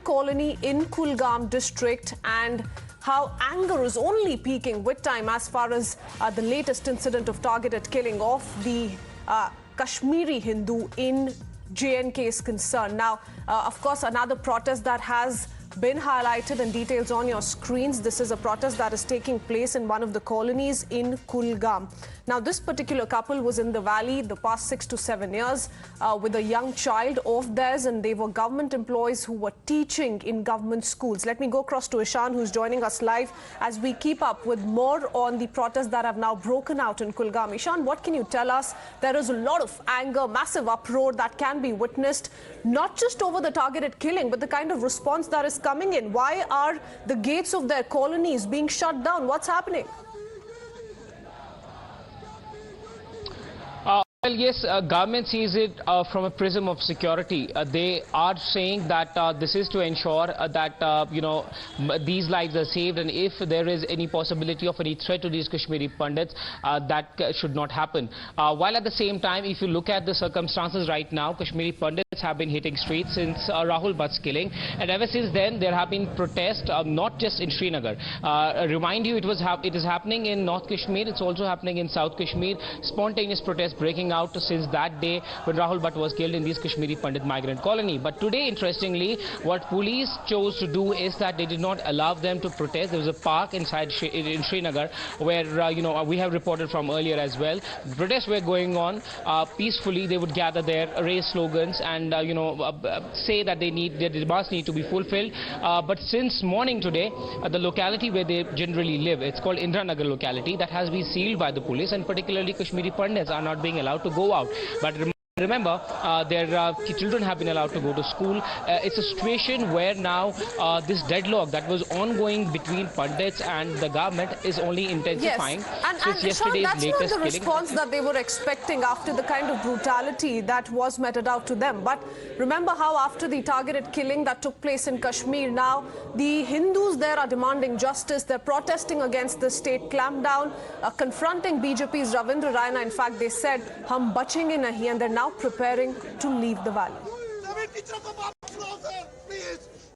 migrant colony in Kulgam district, and how anger is only peaking with time as far as the latest incident of targeted killing of the Kashmiri Hindu in J&K is concerned. Now, of course, another protest that has been highlighted and details on your screens. This is a protest that is taking place in one of the colonies in Kulgam. Now, this particular couple was in the valley the past 6 to 7 years with a young child of theirs, and they were government employees who were teaching in government schools. Let me go across to Ishan, who's joining us live as we keep up with more on the protests that have now broken out in Kulgam. Ishan, what can you tell us? There is a lot of anger, massive uproar that can be witnessed, not just over the targeted killing, but the kind of response that is coming in. Why are the gates of their colonies being shut down? What's happening? Well, yes, government sees it from a prism of security. They are saying that this is to ensure that, these lives are saved, and if there is any possibility of any threat to these Kashmiri Pandits, that should not happen. While at the same time, if you look at the circumstances right now, Kashmiri Pandits have been hitting streets since Rahul Bhatt's killing, and ever since then there have been protests, not just in Srinagar. Remind you, it is happening in North Kashmir, it's also happening in South Kashmir. Spontaneous protests breaking out since that day when Rahul Bhatt was killed in this Kashmiri Pandit migrant colony. But today, interestingly, what police chose to do is that they did not allow them to protest. There was a park inside in Srinagar where, we have reported from earlier as well. Protests were going on peacefully. They would gather there, raise slogans, and say that their demands need to be fulfilled. But since morning today, the locality where they generally live, it's called Indranagar locality, that has been sealed by the police, and particularly Kashmiri Pandits are not being allowed to go out. But remember, their children have been allowed to go to school. It's a situation where now this deadlock that was ongoing between Pandits and the government is only intensifying. Yes, and yesterday's that's latest not the killing. response that they were expecting after the kind of brutality that was meted out to them. But remember how after the targeted killing that took place in Kashmir, now the Hindus there are demanding justice. They're protesting against the state clampdown, confronting BJP's Ravindra Raina. In fact, they said, "Hum bachenge nahi," and they're now preparing to leave the valley.